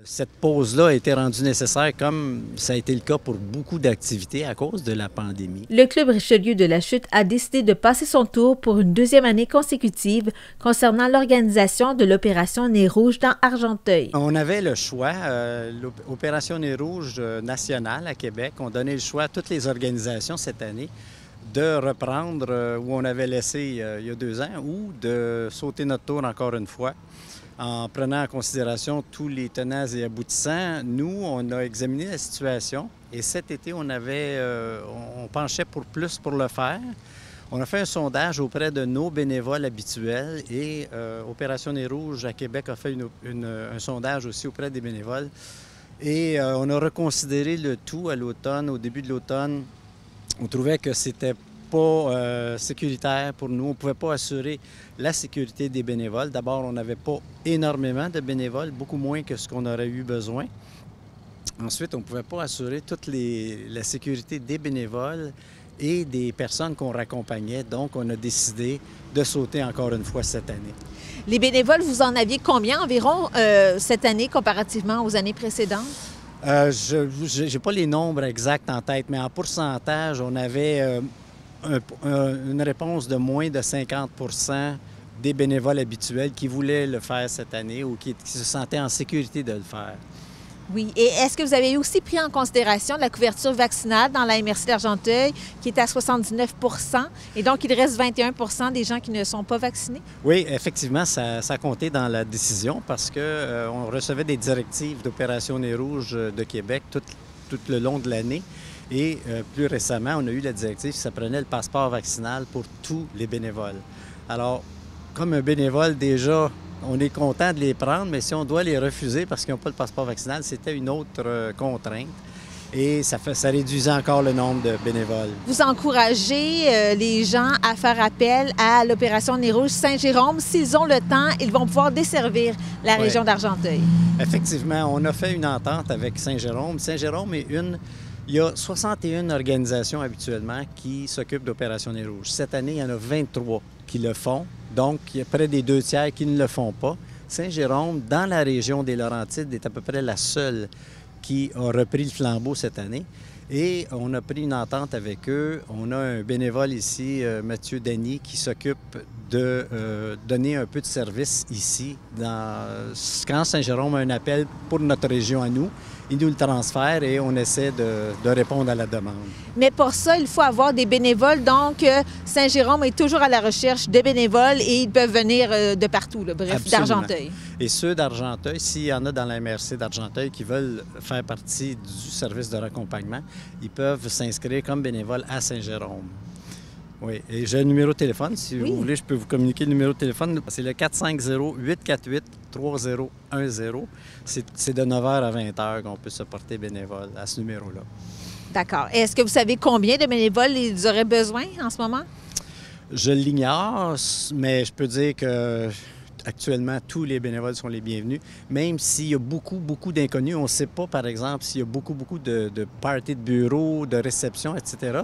Cette pause-là a été rendue nécessaire comme ça a été le cas pour beaucoup d'activités à cause de la pandémie. Le Club Richelieu de la Chute a décidé de passer son tour pour une deuxième année consécutive concernant l'organisation de l'Opération Nez Rouge dans Argenteuil. On avait le choix, l'Opération Nez Rouge nationale à Québec, on donnait le choix à toutes les organisations cette année de reprendre où on avait laissé il y a 2 ans ou de sauter notre tour encore une fois. En prenant en considération tous les tenants et aboutissants, nous, on a examiné la situation et cet été, on penchait pour plus pour le faire. On a fait un sondage auprès de nos bénévoles habituels et Opération Nez Rouge à Québec a fait un sondage aussi auprès des bénévoles. Et on a reconsidéré le tout à l'automne. Au début de l'automne, on trouvait que c'était pas sécuritaire pour nous. On ne pouvait pas assurer la sécurité des bénévoles. D'abord, on n'avait pas énormément de bénévoles, beaucoup moins que ce qu'on aurait eu besoin. Ensuite, on ne pouvait pas assurer toute la sécurité des bénévoles et des personnes qu'on raccompagnait. Donc, on a décidé de sauter encore une fois cette année. Les bénévoles, vous en aviez combien environ cette année comparativement aux années précédentes? Je n'ai pas les nombres exacts en tête, mais en pourcentage, on avait une réponse de moins de 50 des bénévoles habituels qui voulaient le faire cette année ou qui se sentaient en sécurité de le faire. Oui. Et est-ce que vous avez aussi pris en considération la couverture vaccinale dans la MRC d'Argenteuil qui est à 79 et donc il reste 21 des gens qui ne sont pas vaccinés? Oui, effectivement, ça a compté dans la décision parce qu'on recevait des directives d'Opération Nez Rouge de Québec tout le long de l'année. Et plus récemment, on a eu la directive que ça prenait le passeport vaccinal pour tous les bénévoles. Alors, comme un bénévole, déjà, on est content de les prendre, mais si on doit les refuser parce qu'ils n'ont pas le passeport vaccinal, c'était une autre contrainte. Et ça réduisait encore le nombre de bénévoles. Vous encouragez les gens à faire appel à l'Opération Nez Rouge Saint-Jérôme. S'ils ont le temps, ils vont pouvoir desservir la région d'Argenteuil. Effectivement, on a fait une entente avec Saint-Jérôme. Saint-Jérôme est Il y a 61 organisations habituellement qui s'occupent d'Opération Nez Rouge. Cette année, il y en a 23 qui le font. Donc, il y a près des 2 tiers qui ne le font pas. Saint-Jérôme, dans la région des Laurentides, est à peu près la seule qui a repris le flambeau cette année. Et on a pris une entente avec eux. On a un bénévole ici, Mathieu Dany, qui s'occupe de donner un peu de service ici. Quand Saint-Jérôme a un appel pour notre région à nous, il nous le transfère et on essaie de répondre à la demande. Mais pour ça, il faut avoir des bénévoles. Donc, Saint-Jérôme est toujours à la recherche de bénévoles et ils peuvent venir de partout, là, bref, d'Argenteuil. Et ceux d'Argenteuil, s'il y en a dans la MRC d'Argenteuil qui veulent faire partie du service de raccompagnement, ils peuvent s'inscrire comme bénévoles à Saint-Jérôme. Oui, et j'ai un numéro de téléphone. Si vous voulez, je peux vous communiquer le numéro de téléphone. C'est le 450-848-3010. C'est de 9h à 20h qu'on peut se porter bénévole à ce numéro-là. D'accord. Est-ce que vous savez combien de bénévoles ils auraient besoin en ce moment? Je l'ignore, mais je peux dire que actuellement, tous les bénévoles sont les bienvenus, même s'il y a beaucoup d'inconnus. On ne sait pas, par exemple, s'il y a beaucoup de parties de bureau, de réception, etc.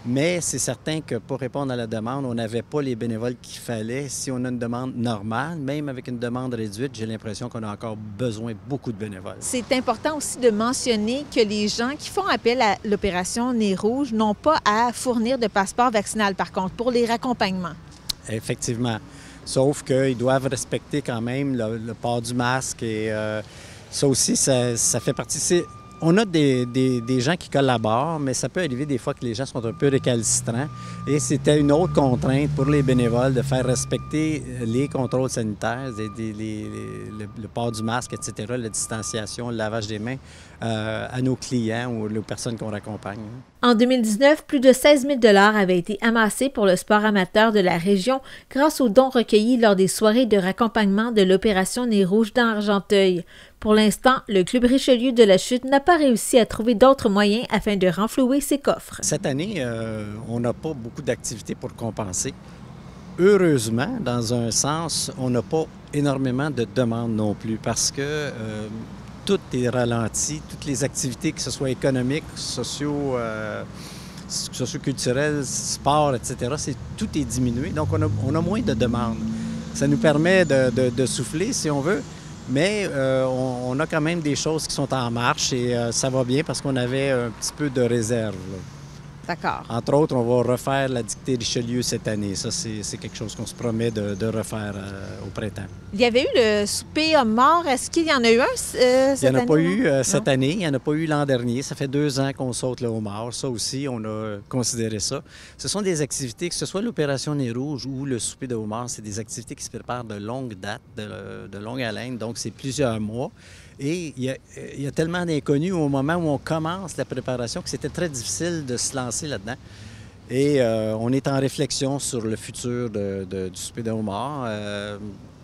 Mais c'est certain que pour répondre à la demande, on n'avait pas les bénévoles qu'il fallait. Si on a une demande normale, même avec une demande réduite, j'ai l'impression qu'on a encore besoin de beaucoup de bénévoles. C'est important aussi de mentionner que les gens qui font appel à l'Opération Nez Rouge n'ont pas à fournir de passeport vaccinal, par contre, pour les raccompagnements. Effectivement. Sauf qu'ils doivent respecter quand même le port du masque et ça aussi, ça fait partie. On a des gens qui collaborent, mais ça peut arriver des fois que les gens sont un peu récalcitrants. Et c'était une autre contrainte pour les bénévoles de faire respecter les contrôles sanitaires, le port du masque, etc., la distanciation, le lavage des mains à nos clients ou aux personnes qu'on raccompagne. En 2019, plus de 16 000 $ avaient été amassés pour le sport amateur de la région grâce aux dons recueillis lors des soirées de raccompagnement de l'Opération Nez Rouge dans Argenteuil. Pour l'instant, le Club Richelieu de la Chute n'a pas réussi à trouver d'autres moyens afin de renflouer ses coffres. Cette année, on n'a pas beaucoup d'activités pour compenser. Heureusement, dans un sens, on n'a pas énormément de demandes non plus parce que tout est ralenti, toutes les activités, que ce soit économiques, socioculturelles, sport, etc., tout est diminué. Donc, on a moins de demandes. Ça nous permet de souffler, si on veut. Mais on a quand même des choses qui sont en marche et ça va bien parce qu'on avait un petit peu de réserve, là. D'accord. Entre autres, on va refaire la dictée Richelieu cette année. Ça, c'est quelque chose qu'on se promet de refaire au printemps. Il y avait eu le souper hommes-morts. Est-ce qu'il y en a eu un cette année? Il n'y en a pas eu cette Non? année. Il n'y en a pas eu l'an dernier. Ça fait 2 ans qu'on saute le homard. Ça aussi, on a considéré ça. Ce sont des activités, que ce soit l'opération Nez Rouge ou le souper de homard, c'est des activités qui se préparent de longue date, de longue haleine. Donc, c'est plusieurs mois. Et il y a tellement d'inconnus au moment où on commence la préparation que c'était très difficile de se lancer là-dedans. Et on est en réflexion sur le futur du souper de homard.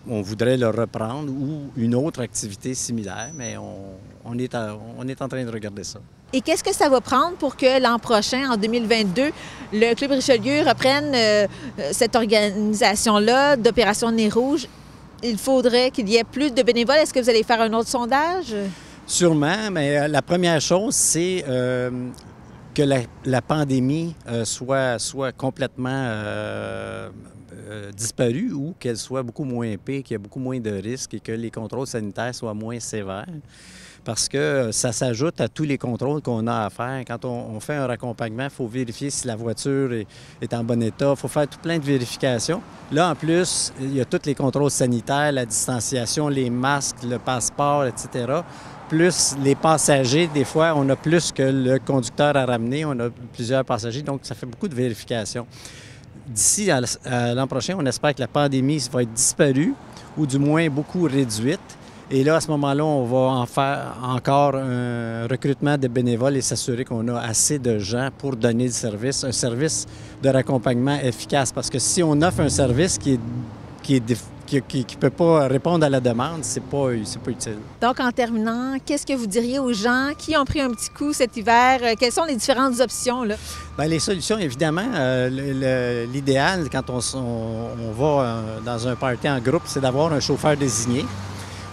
On voudrait le reprendre ou une autre activité similaire, mais on est en train de regarder ça. Et qu'est-ce que ça va prendre pour que l'an prochain, en 2022, le Club Richelieu reprenne cette organisation-là d'Opération Nez Rouge? Il faudrait qu'il y ait plus de bénévoles. Est-ce que vous allez faire un autre sondage? Sûrement, mais la première chose, c'est que la pandémie soit complètement disparue ou qu'elle soit beaucoup moins pire, qu'il y ait beaucoup moins de risques et que les contrôles sanitaires soient moins sévères. Parce que ça s'ajoute à tous les contrôles qu'on a à faire. Quand on fait un raccompagnement, il faut vérifier si la voiture est en bon état. Il faut faire tout plein de vérifications. Là, en plus, il y a tous les contrôles sanitaires, la distanciation, les masques, le passeport, etc. Plus les passagers, des fois, on a plus que le conducteur à ramener. On a plusieurs passagers, donc ça fait beaucoup de vérifications. D'ici à l'an prochain, on espère que la pandémie va être disparue ou du moins beaucoup réduite. Et là, à ce moment-là, on va en faire encore un recrutement de bénévoles et s'assurer qu'on a assez de gens pour donner le service, un service de raccompagnement efficace. Parce que si on offre un service qui ne peut pas répondre à la demande, c'est pas utile. Donc, en terminant, qu'est-ce que vous diriez aux gens qui ont pris un petit coup cet hiver? Quelles sont les différentes options, là? Bien, les solutions, évidemment, l'idéal quand on va dans un party en groupe, c'est d'avoir un chauffeur désigné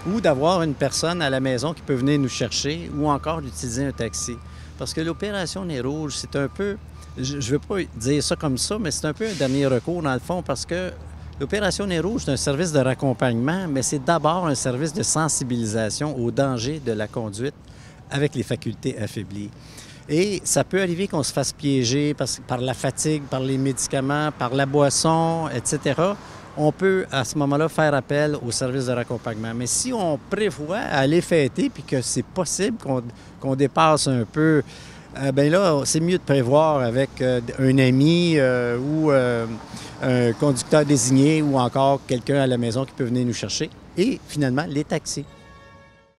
ou d'avoir une personne à la maison qui peut venir nous chercher ou encore d'utiliser un taxi. Parce que l'opération Nez Rouge, c'est un peu, je ne veux pas dire ça comme ça, mais c'est un peu un dernier recours dans le fond parce que l'opération Nez Rouge, c'est un service de raccompagnement, mais c'est d'abord un service de sensibilisation au danger de la conduite avec les facultés affaiblies. Et ça peut arriver qu'on se fasse piéger par la fatigue, par les médicaments, par la boisson, etc. On peut, à ce moment-là, faire appel au service de raccompagnement. Mais si on prévoit aller fêter puis que c'est possible qu'on dépasse un peu, bien là, c'est mieux de prévoir avec un ami ou un conducteur désigné ou encore quelqu'un à la maison qui peut venir nous chercher. Et finalement, les taxis.